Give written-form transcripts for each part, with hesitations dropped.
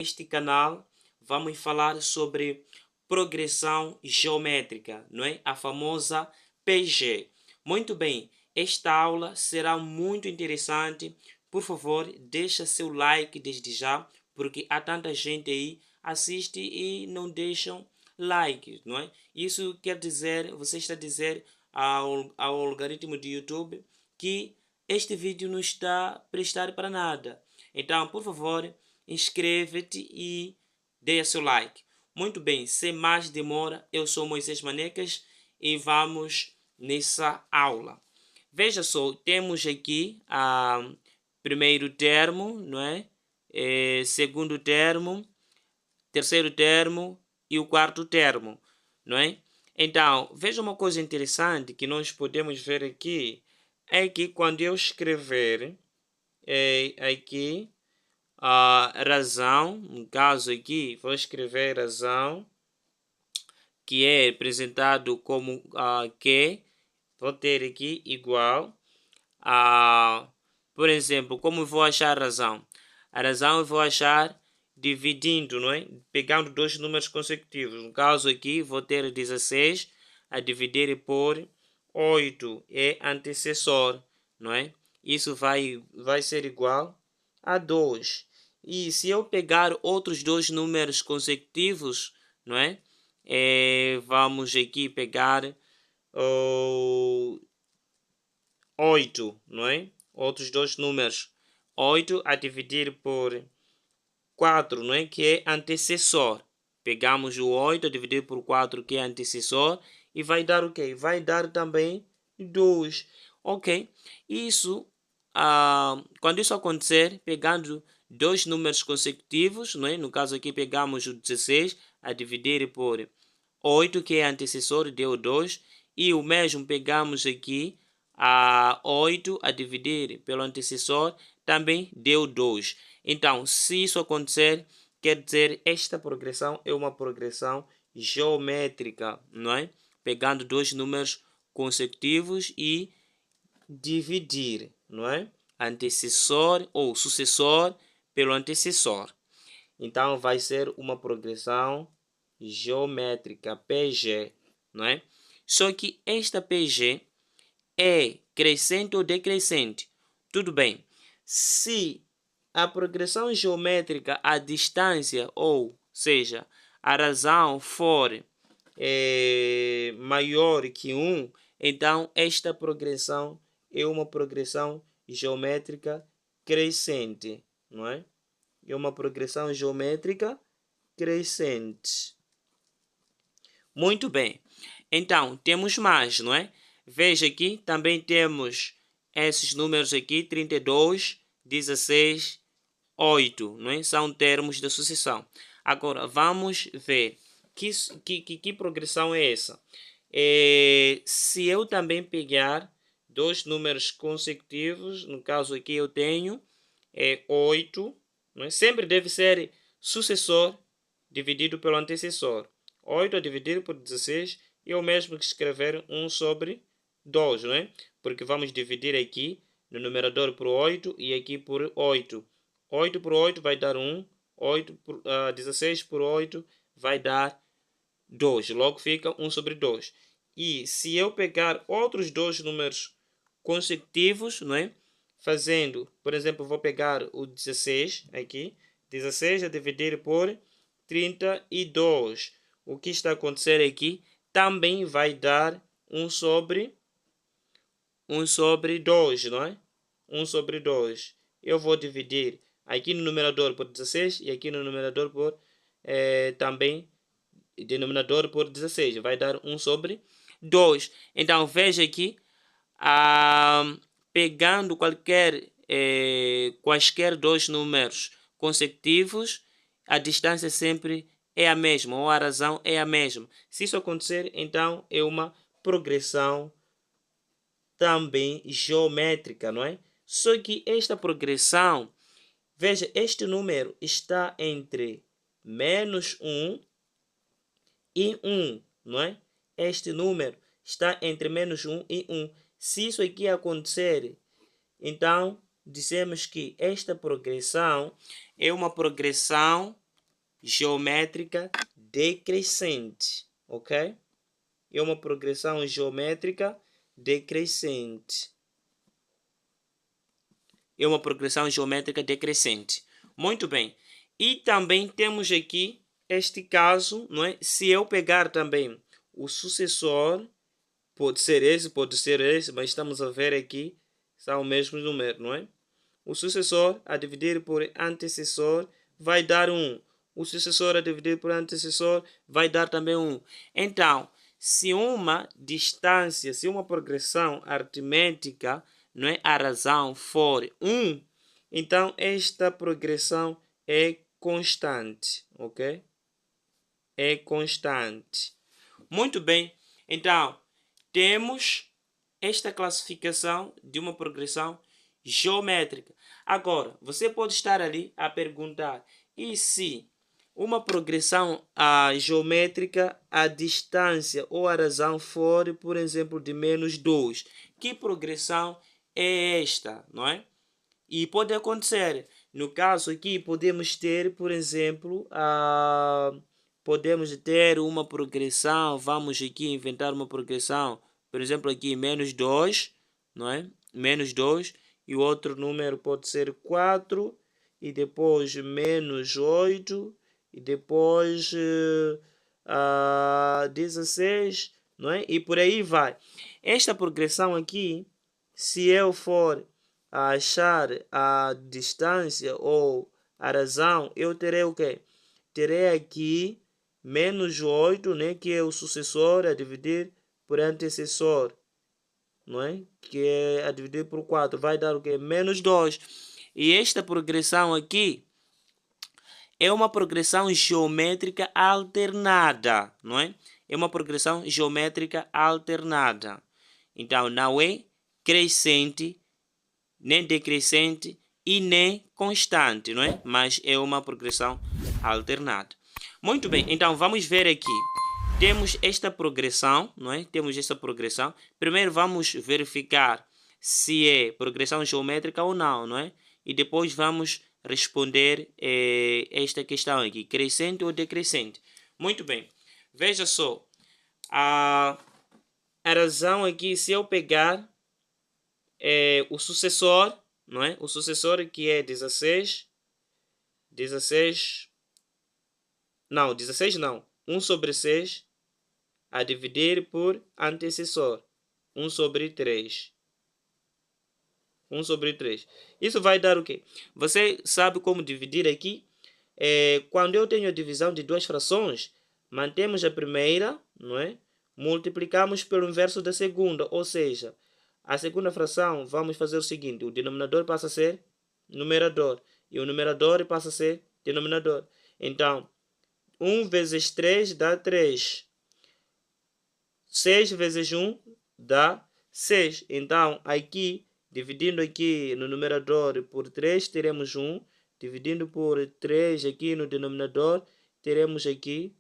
Neste canal vamos falar sobre progressão geométrica, não é? A famosa PG. Muito bem, esta aula será muito interessante. Por favor, deixa seu like desde já, porque há tanta gente aí assiste e não deixam like, não é? Isso quer dizer, você está a dizer ao algoritmo do YouTube que este vídeo não está a prestar para nada. Então, por favor, inscreve-te e dê seu like. Muito bem, sem mais demora, eu sou Moisés Manecas e vamos nessa aula. Veja só, temos aqui primeiro termo, não é? Segundo termo, terceiro termo e o quarto termo, não é? Então, veja uma coisa interessante que nós podemos ver aqui, é que quando eu escrever aqui a razão, no caso aqui, vou escrever razão, que é representado como Q, vou ter aqui igual a, por exemplo, como eu vou achar a razão? A razão eu vou achar dividindo, não é? Pegando dois números consecutivos. No caso aqui, vou ter 16 a dividir por 8, é antecessor, não é? Isso vai ser igual a 2. E se eu pegar outros dois números consecutivos, não é? Vamos aqui pegar o 8, não é? Outros dois números. 8 a dividir por 4, não é? Que é antecessor. Pegamos o 8 a dividir por 4, que é antecessor, e vai dar o quê? Vai dar também 2. Ok? Isso, quando isso acontecer, pegando dois números consecutivos, não é? No caso aqui pegamos o 16 a dividir por 8, que é antecessor, deu 2. E o mesmo pegamos aqui a 8 a dividir pelo antecessor, também deu 2. Então, se isso acontecer, quer dizer esta progressão é uma progressão geométrica, não é? Pegando dois números consecutivos e dividir, não é? Antecessor ou sucessor pelo antecessor. Então, vai ser uma progressão geométrica, PG, não é? Só que esta PG é crescente ou decrescente? Tudo bem. Se a progressão geométrica, a distância, ou seja, a razão for maior que 1, então esta progressão é uma progressão geométrica crescente, não é? É uma progressão geométrica crescente. Muito bem. Então, temos mais, não é? Veja aqui, também temos esses números aqui, 32, 16, 8, não é? São termos da sucessão. Agora, vamos ver que progressão é essa. Se eu também pegar dois números consecutivos, no caso aqui eu tenho 8, não é? Sempre deve ser sucessor dividido pelo antecessor. 8 a dividir por 16 é o mesmo que escrever 1 sobre 2, não é? Porque vamos dividir aqui no numerador por 8 e aqui por 8. 8 por 8 vai dar 1, 16 por 8 vai dar 2. Logo fica 1 sobre 2. E se eu pegar outros dois números consecutivos, não é? Fazendo, por exemplo, vou pegar o 16 aqui. 16 a dividir por 32. O que está a acontecer aqui também vai dar 1 sobre 2, não é? 1 sobre 2. Eu vou dividir aqui no numerador por 16 e aqui no numerador por também denominador por 16. Vai dar 1 sobre 2. Então, veja aqui, pegando quaisquer dois números consecutivos, a distância sempre é a mesma, ou a razão é a mesma. Se isso acontecer, então é uma progressão também geométrica, não é? Só que esta progressão, veja, este número está entre menos 1 e 1, não é? Este número está entre menos 1 e 1. Se isso aqui acontecer, então dizemos que esta progressão é uma progressão geométrica decrescente, ok? É uma progressão geométrica decrescente. É uma progressão geométrica decrescente. Muito bem. E também temos aqui este caso, não é? Se eu pegar também o sucessor, pode ser esse, mas estamos a ver aqui, são o mesmo número, não é? O sucessor a dividir por antecessor vai dar 1. O sucessor a dividir por antecessor vai dar também 1. Então, se uma distância, se uma progressão aritmética, não é, a razão for 1, então esta progressão é constante, ok? É constante. Muito bem. Então, temos esta classificação de uma progressão geométrica. Agora, você pode estar ali a perguntar: e se uma progressão geométrica, a distância ou a razão for, por exemplo, de menos 2? Que progressão é esta, não é? E pode acontecer. No caso aqui, podemos ter, por exemplo, podemos ter uma progressão. Vamos aqui inventar uma progressão. Por exemplo, aqui menos 2, não é? Menos 2. E o outro número pode ser 4. E depois menos 8. E depois 16, não é? E por aí vai. Esta progressão aqui, se eu for a achar a distância ou a razão, eu terei o quê? Terei aqui menos 8, né, que é o sucessor, a dividir por antecessor, não é? Que é a dividir por 4, vai dar o quê? Menos 2. E esta progressão aqui é uma progressão geométrica alternada, não é? É uma progressão geométrica alternada. Então, não é crescente, nem decrescente e nem constante, não é? Mas é uma progressão alternada. Muito bem, então vamos ver aqui. Temos esta progressão, não é? Temos esta progressão. Primeiro vamos verificar se é progressão geométrica ou não, é? E depois vamos responder esta questão aqui, crescente ou decrescente. Muito bem, veja só. A razão aqui, se eu pegar o sucessor, não é? O sucessor que é 16 não, 1 sobre 6 a dividir por antecessor, 1 sobre 3. 1 sobre 3. Isso vai dar o quê? Você sabe como dividir aqui? Quando eu tenho a divisão de duas frações, mantemos a primeira, não é? Multiplicamos pelo inverso da segunda, ou seja, a segunda fração, vamos fazer o seguinte: o denominador passa a ser numerador e o numerador passa a ser denominador. Então, 1 vezes 3 dá 3. 6 vezes 1 dá 6. Então, aqui, dividindo aqui no numerador por 3, teremos 1. Dividindo por 3 aqui no denominador, teremos aqui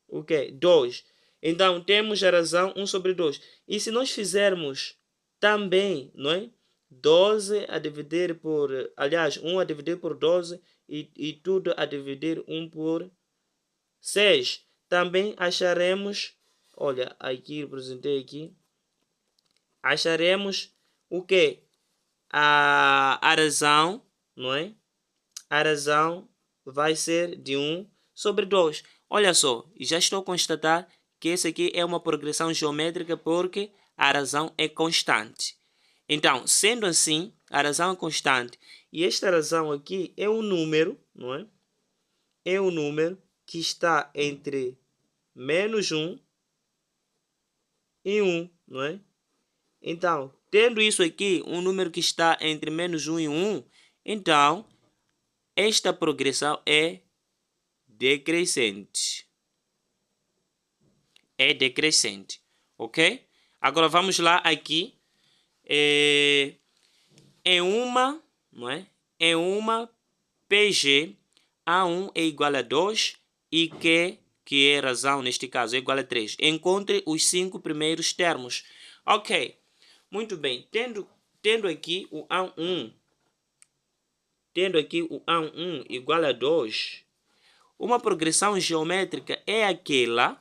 o quê? 2. Então, temos a razão 1 sobre 2. E se nós fizermos também, não é? 12 a dividir por... Aliás, 1 a dividir por 12 e tudo a dividir 1 por 6. Também acharemos... Olha, aqui representei aqui. Acharemos o quê? A razão, não é? A razão vai ser de 1 sobre 2. Olha só, já estou a constatar que essa aqui é uma progressão geométrica porque a razão é constante. Então, sendo assim, a razão é constante e esta razão aqui é um número, não é? É um número que está entre menos 1 e 1, não é? Então, tendo isso aqui, um número que está entre menos 1 e 1, então, esta progressão é decrescente. É decrescente, ok? Agora vamos lá aqui. Não é? Em uma PG, A1 é igual a 2 e Q, que é razão neste caso, é igual a 3. Encontre os 5 primeiros termos. Ok, muito bem. Tendo aqui o A1, igual a 2, Uma progressão geométrica é aquela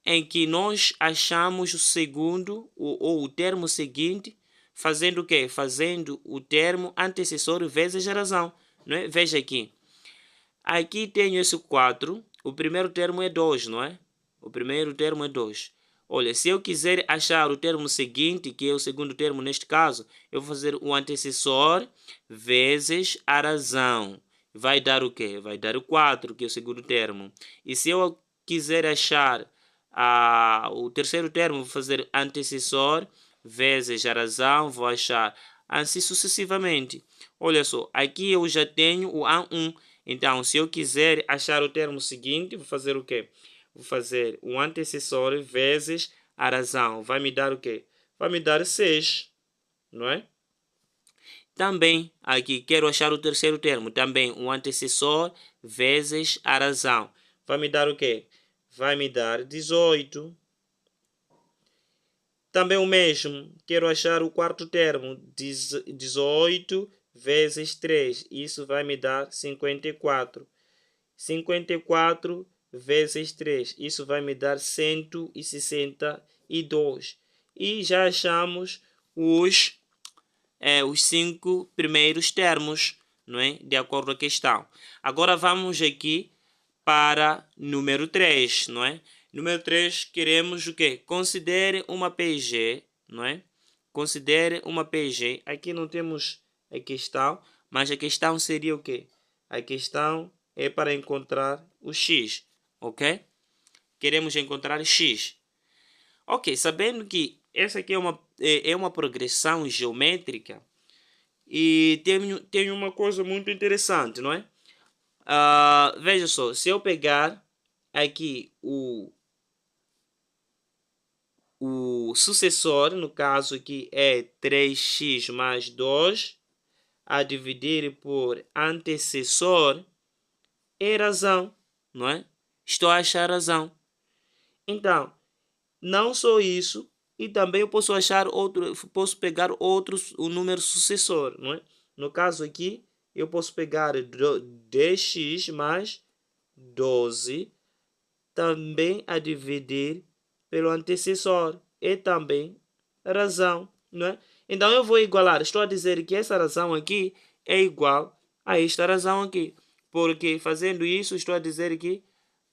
em que nós achamos o segundo ou o termo seguinte fazendo o quê? Fazendo o termo antecessor vezes a razão. Não é? Veja aqui. Aqui tenho esse 4. O primeiro termo é 2, não é? O primeiro termo é 2. Olha, se eu quiser achar o termo seguinte, que é o segundo termo neste caso, eu vou fazer o antecessor vezes a razão. Vai dar o quê? Vai dar o 4, que é o segundo termo. E se eu quiser achar o terceiro termo, vou fazer antecessor vezes a razão, vou achar assim sucessivamente. Olha só, aqui eu já tenho o A1. Então, se eu quiser achar o termo seguinte, vou fazer o quê? Vou fazer o antecessor vezes a razão. Vai me dar o quê? Vai me dar 6, não é? Também, aqui, quero achar o terceiro termo. Também, o antecessor vezes a razão. Vai me dar o quê? Vai me dar 18. Também o mesmo. Quero achar o quarto termo. 18 vezes 3. Isso vai me dar 54. 54 vezes 3. Isso vai me dar 162. E já achamos os 5 primeiros termos, não é? De acordo com a questão. Agora vamos aqui para número 3, não é? Número 3, queremos o quê? Considere uma PG, não é? Considere uma PG. Aqui não temos a questão, mas a questão seria o quê? A questão é para encontrar o x, ok? Queremos encontrar x. Ok, sabendo que essa aqui é uma progressão geométrica e tem uma coisa muito interessante, não é? Veja só, se eu pegar aqui o sucessor, no caso aqui é 3x mais 2, a dividir por antecessor, é razão, não é? Estou a achar razão. Então, não só isso, e também eu posso achar posso pegar o número sucessor, não é? No caso aqui, eu posso pegar 10x mais 12, também a dividir pelo antecessor, é também razão, não é? Então eu vou igualar, estou a dizer que essa razão aqui é igual a esta razão aqui, porque fazendo isso estou a dizer que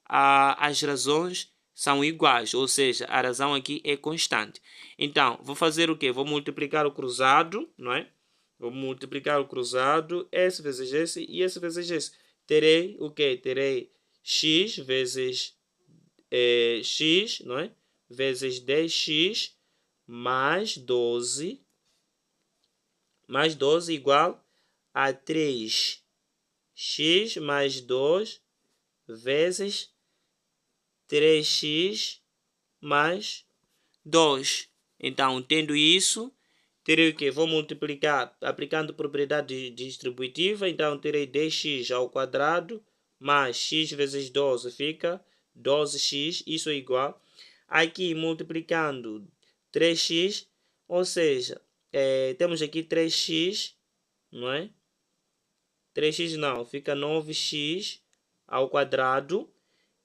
as razões são iguais, ou seja, a razão aqui é constante. Então, vou fazer o quê? Vou multiplicar o cruzado, não é? Vou multiplicar o cruzado, S vezes S e S vezes S. Terei o quê? Terei x vezes x, não é? Vezes 10x mais 12 igual a 3x mais 2 vezes 3x mais 2. Então, tendo isso, terei o que? Vou multiplicar aplicando propriedade distributiva. Então, terei 10x ao quadrado mais x vezes 12 fica 12x. Isso é igual. Aqui, multiplicando 3x, ou seja, temos aqui 3x, não é? 3x não, fica 9x ao quadrado.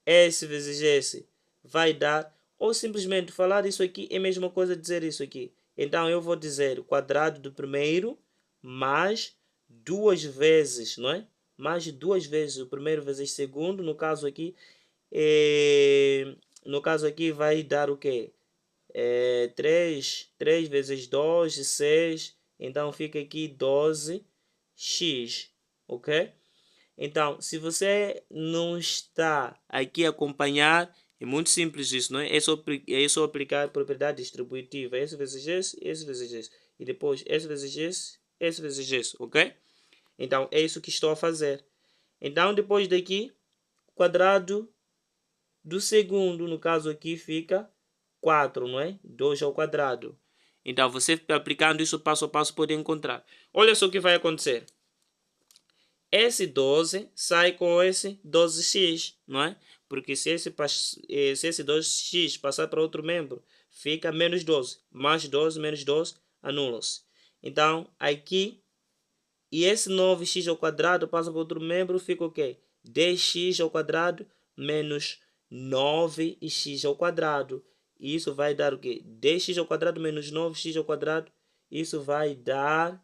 S vezes S vai dar, ou simplesmente falar isso aqui é a mesma coisa dizer isso aqui. Então eu vou dizer o quadrado do primeiro mais 2 vezes, não é? Mais 2 vezes o primeiro vezes o segundo, no caso aqui vai dar o quê? 3 vezes 2, 6, então fica aqui 12x, ok? Então, se você não está aqui a acompanhar, é muito simples isso, não é? É só aplicar a propriedade distributiva. S vezes S, S vezes S. E depois S vezes S, S vezes S, ok? Então, é isso que estou a fazer. Então, depois daqui, quadrado do segundo, no caso aqui, fica 4, não é? 2 ao quadrado. Então, você aplicando isso passo a passo pode encontrar. Olha só o que vai acontecer. Esse 12 sai com esse 12x, não é? Porque se esse 12x passar para outro membro, fica menos 12. Mais 12, menos 12, anula-se. Então, aqui, e esse 9x ao quadrado passa para outro membro, fica o quê? 10x ao quadrado menos 9x ao quadrado. Isso vai dar o quê? 10x ao quadrado menos 9x ao quadrado. Isso vai dar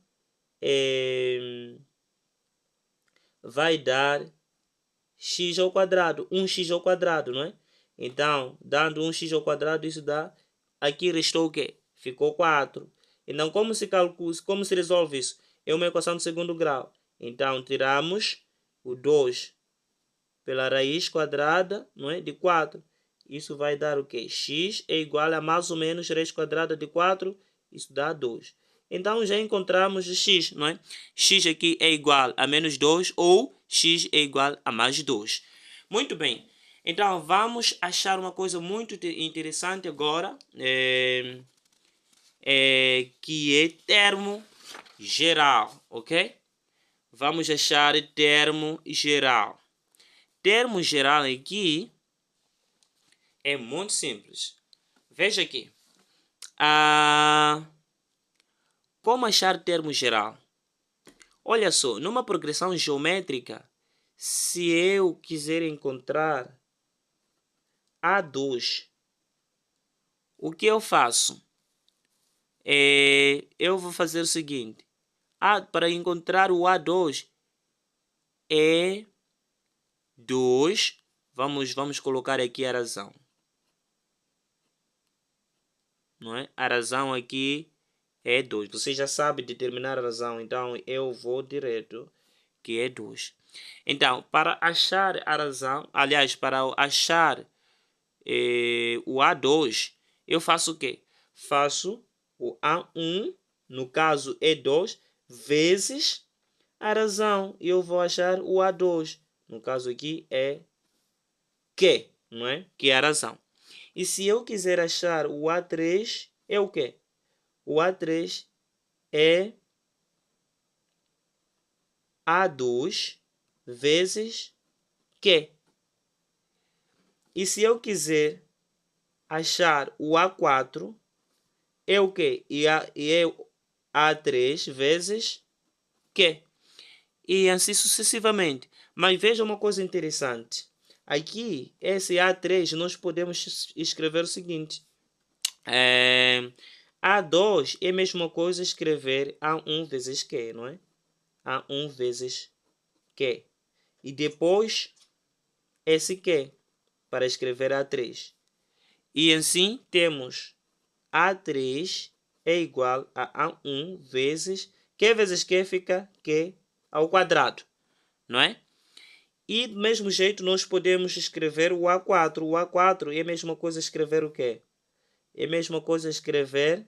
x ao quadrado, 1x ao quadrado, não é? Então, dando 1x ao quadrado, isso dá... Aqui restou o quê? Ficou 4. Então, como se resolve isso? É uma equação de segundo grau. Então, tiramos o 2 pela raiz quadrada, não é? De 4. Isso vai dar o quê? X é igual a mais ou menos raiz quadrada de 4. Isso dá 2. Então, já encontramos x, não é? X aqui é igual a menos 2 ou x é igual a mais 2. Muito bem. Então, vamos achar uma coisa muito interessante agora, que é termo geral, ok? Vamos achar termo geral. Termo geral aqui é muito simples. Veja aqui. Como achar termo geral? Olha só, numa progressão geométrica, se eu quiser encontrar A2, o que eu faço? Eu vou fazer o seguinte. Para encontrar o A2 é 2. Vamos colocar aqui a razão. Não é? A razão aqui é 2. Você já sabe determinar a razão, então eu vou direto, que é 2. Então, para achar a razão, aliás, para achar o A2, eu faço o quê? Faço o A1, no caso é 2, vezes a razão. E eu vou achar o A2. No caso aqui é Q, não é? Que é a razão. E se eu quiser achar o A3, é o quê? O A3 é A2 vezes Q. E se eu quiser achar o A4, é o quê? E é A3 vezes Q. E assim sucessivamente. Mas veja uma coisa interessante. Aqui, esse A3, nós podemos escrever o seguinte. A2 é a mesma coisa escrever A1 vezes Q, não é? A1 vezes Q. E depois, esse Q, para escrever A3. E assim, temos A3 é igual a A1 vezes Q fica Q ao quadrado, não é? E do mesmo jeito nós podemos escrever o A4. O A4 é a mesma coisa escrever o quê? É a mesma coisa escrever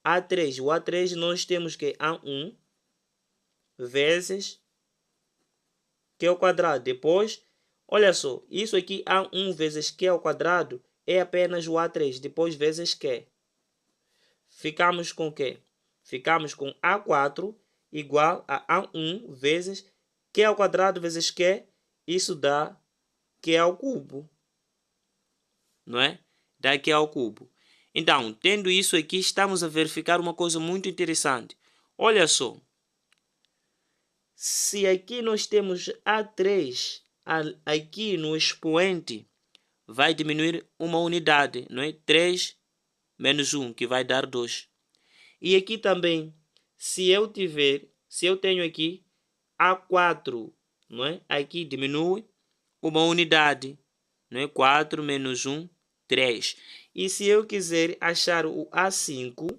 A3. O A3 nós temos que A1 vezes Q ao quadrado. Depois, olha só, isso aqui A1 vezes Q ao quadrado é apenas o A3. Depois vezes Q. Ficamos com o quê? Ficamos com A4 igual a A1 vezes Q ao quadrado vezes Q. Isso dá Q ao cubo. Não é? Dá Q ao cubo. Então, tendo isso aqui, estamos a verificar uma coisa muito interessante. Olha só. Se aqui nós temos A3, aqui no expoente, vai diminuir uma unidade, não é? 3 menos 1, que vai dar 2. E aqui também, se eu tenho aqui A4, não é? Aqui diminui uma unidade, não é? 4 menos 1, 3. E se eu quiser achar o A5,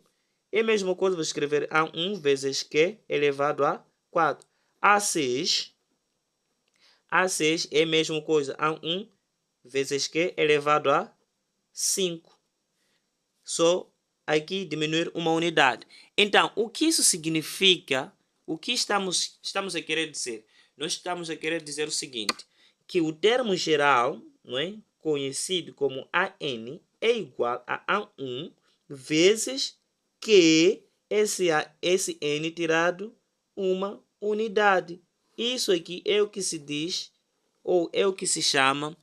é a mesma coisa, vou escrever A1 vezes Q elevado a 4. A6 é a mesma coisa, A1 vezes Q elevado a 5. Só aqui diminuir uma unidade. Então, o que isso significa? O que estamos a querer dizer? Nós estamos a querer dizer o seguinte, que o termo geral, não é? Conhecido como AN, é igual a A1 vezes Q, esse N tirado uma unidade. Isso aqui é o que se diz, ou é o que se chama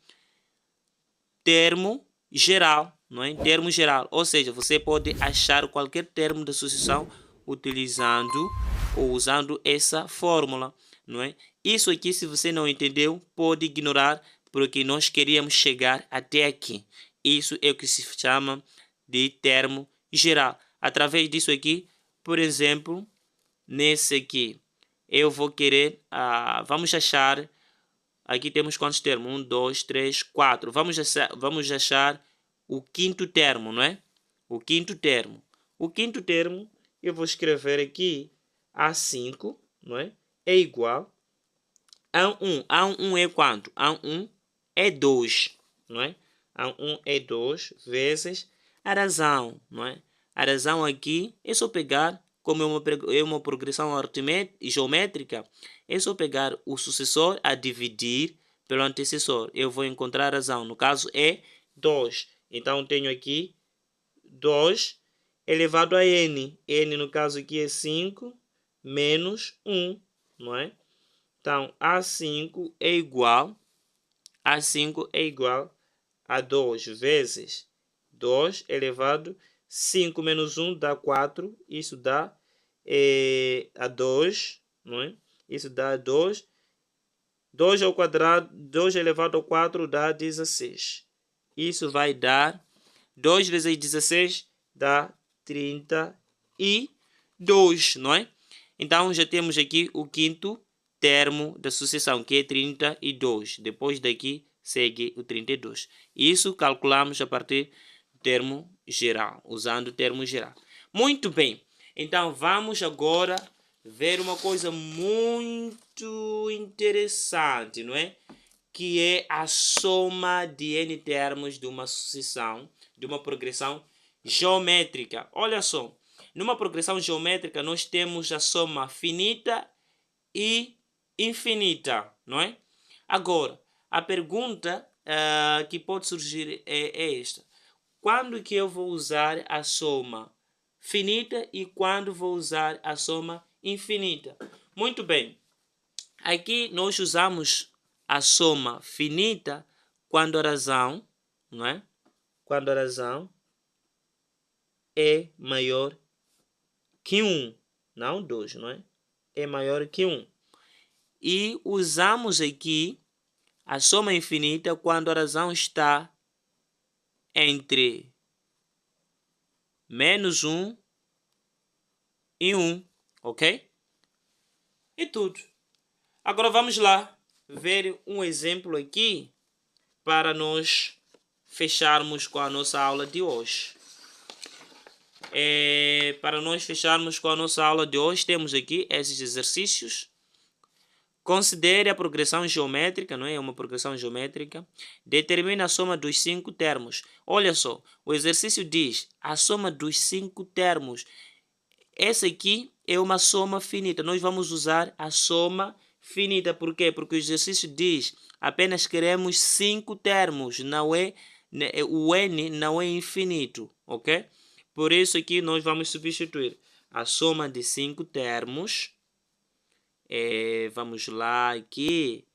termo geral, não é? Termo geral, ou seja, você pode achar qualquer termo da sucessão utilizando ou usando essa fórmula. não é? Isso aqui, se você não entendeu, pode ignorar, porque nós queríamos chegar até aqui. Isso é o que se chama de termo geral. Através disso aqui, por exemplo, nesse aqui, eu vou querer, vamos achar, aqui temos quantos termos? 1, 2, 3, 4. Vamos achar o quinto termo, não é? O quinto termo. O quinto termo, eu vou escrever aqui A5, não é? É igual a 1. A1 é quanto? A1 é 2, não é? A1 é 2 vezes a razão, não é? A razão aqui é só pegar, como é uma progressão geométrica, é só pegar o sucessor a dividir pelo antecessor. Eu vou encontrar a razão, no caso é 2. Então tenho aqui 2 elevado a n. N no caso aqui é 5 menos 1, não é? Então, A5 é igual a 2 vezes 2 elevado a 5 menos 1 dá 4. Isso dá a 2, não é? Isso dá 2. 2 ao quadrado, 2 elevado ao 4 dá 16. Isso vai dar 2 vezes 16 dá 32, não é? Então, já temos aqui o quinto termo da sucessão, que é 32. Depois daqui segue o 32. Isso calculamos a partir do termo geral, usando o termo geral. Muito bem. Então, vamos agora ver uma coisa muito interessante, não é? Que é a soma de n termos de uma sucessão, de uma progressão geométrica. Olha só, numa progressão geométrica nós temos a soma finita e infinita, não é? Agora, a pergunta que pode surgir é esta. Quando que eu vou usar a soma finita e quando vou usar a soma infinita? Muito bem. Aqui nós usamos a soma finita quando a razão, não é? Quando a razão é maior que 1, não 2, não é? É maior que 1. E usamos aqui a soma infinita quando a razão está entre menos 1 e 1, ok? E tudo. Agora vamos lá ver um exemplo aqui para nós fecharmos com a nossa aula de hoje. Para nós fecharmos com a nossa aula de hoje, temos aqui esses exercícios. Considere a progressão geométrica, não é? Uma progressão geométrica. Determine a soma dos 5 termos. Olha só, o exercício diz a soma dos 5 termos. Essa aqui é uma soma finita. Nós vamos usar a soma finita. Por quê? Porque o exercício diz apenas queremos 5 termos. Não é, o n não é infinito, ok? Por isso aqui nós vamos substituir a soma de 5 termos. Vamos lá aqui.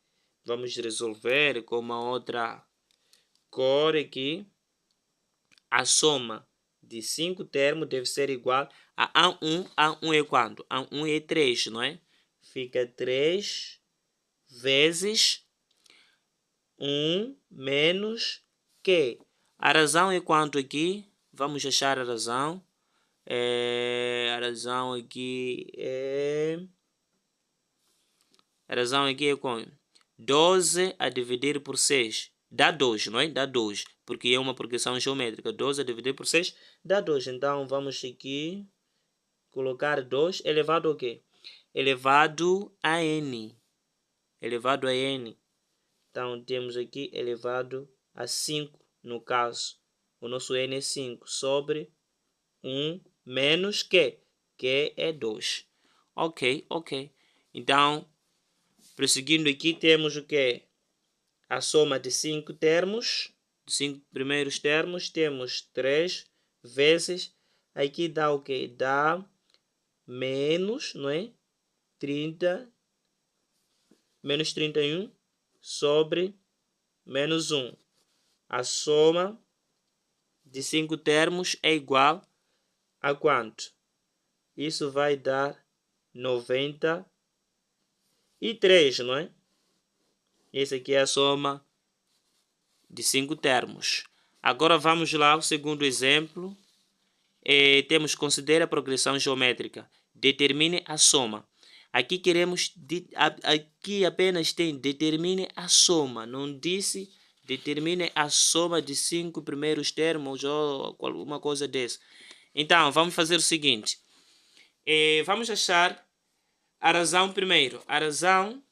Vamos resolver com uma outra cor aqui. A soma de 5 termos deve ser igual a A1. A1 é quanto? A1 é 3, não é? Fica 3 vezes 1 menos Q. A razão é quanto aqui? Vamos achar a razão. A razão aqui é... A razão aqui é com 12 a dividir por 6. Dá 2, não é? Dá 2, porque é uma progressão geométrica. 12 a dividir por 6 dá 2. Então, vamos aqui colocar 2 elevado ao quê? Elevado a n. Elevado a n. Então, temos aqui elevado a 5, no caso. O nosso n é 5 sobre 1 menos Q. Q é 2. Ok. Então, prosseguindo aqui, temos o que? A soma de 5 termos, dos 5 primeiros termos, temos 3 vezes, aqui dá o que? Dá menos, não é? 30, menos 31 sobre menos 1. A soma de 5 termos é igual a quanto? Isso vai dar 91. e 3, não é? Essa aqui é a soma de 5 termos. Agora vamos lá ao segundo exemplo. Temos considera a progressão geométrica. Determine a soma. Aqui queremos, aqui apenas tem determine a soma. Não disse determine a soma de 5 primeiros termos ou alguma coisa dessa. Então, vamos fazer o seguinte. Vamos achar a razão primeiro. A razão,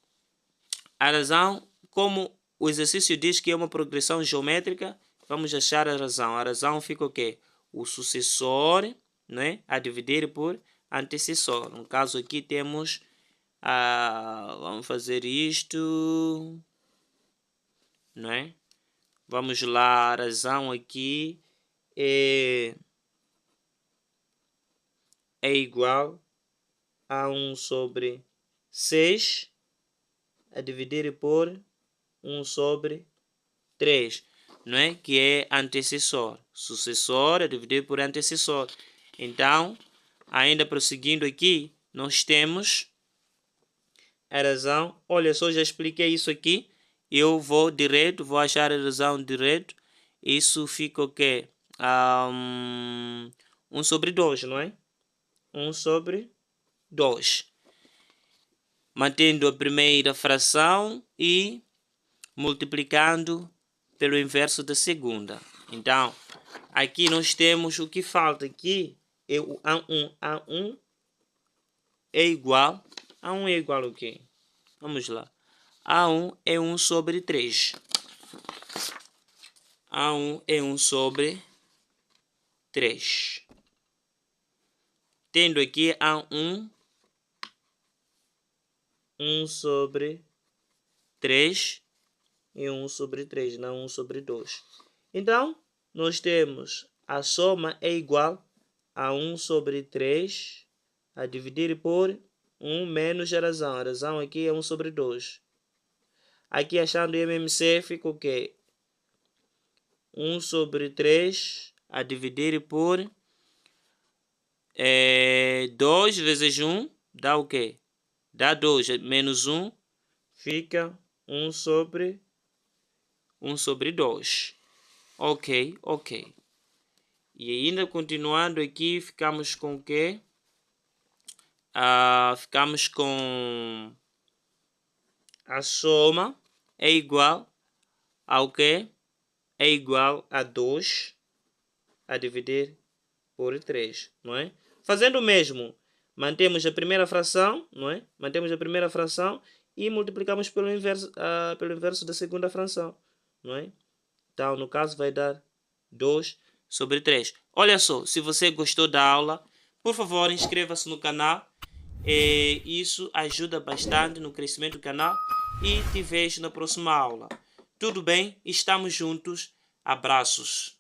como o exercício diz que é uma progressão geométrica, vamos achar a razão. A razão fica o quê? O sucessor, né, a dividir por antecessor. No caso aqui temos, vamos fazer isto, né? Vamos lá, a razão aqui é igual a 1 sobre 6 a dividir por 1 sobre 3, não é? Que é antecessor. Sucessor a dividir por antecessor. Então, ainda prosseguindo aqui, nós temos a razão. Olha só, já expliquei isso aqui. Eu vou direto, vou achar a razão direto. Isso fica o quê? 1 sobre 2, não é? 1 sobre 2. Mantendo a primeira fração e multiplicando pelo inverso da segunda. Então, aqui nós temos o que falta aqui, é o A1. A1 é igual, A1 é igual ao quê? Vamos lá. A1 é 1 sobre 3. A1 é 1 sobre 3. Tendo aqui A1, 1 sobre 3 e 1 sobre 3, não 1 sobre 2. Então, nós temos a soma é igual a 1 sobre 3 a dividir por 1 menos a razão. A razão aqui é 1 sobre 2. Aqui achando o MMC fica o quê? 1 sobre 3 a dividir por 2 vezes 1 dá o quê? Dá 2. Menos 1 fica 1 sobre 2. Ok. E ainda continuando aqui, ficamos com o quê? Ficamos com a soma é igual ao quê? É igual a 2 a dividir por 3, não é? Fazendo o mesmo, mantemos a primeira fração, não é? Mantemos a primeira fração e multiplicamos pelo inverso da segunda fração, não é? Então, no caso, vai dar 2 sobre 3. Olha só, se você gostou da aula, por favor, inscreva-se no canal. Isso ajuda bastante no crescimento do canal. E te vejo na próxima aula. Tudo bem? Estamos juntos. Abraços.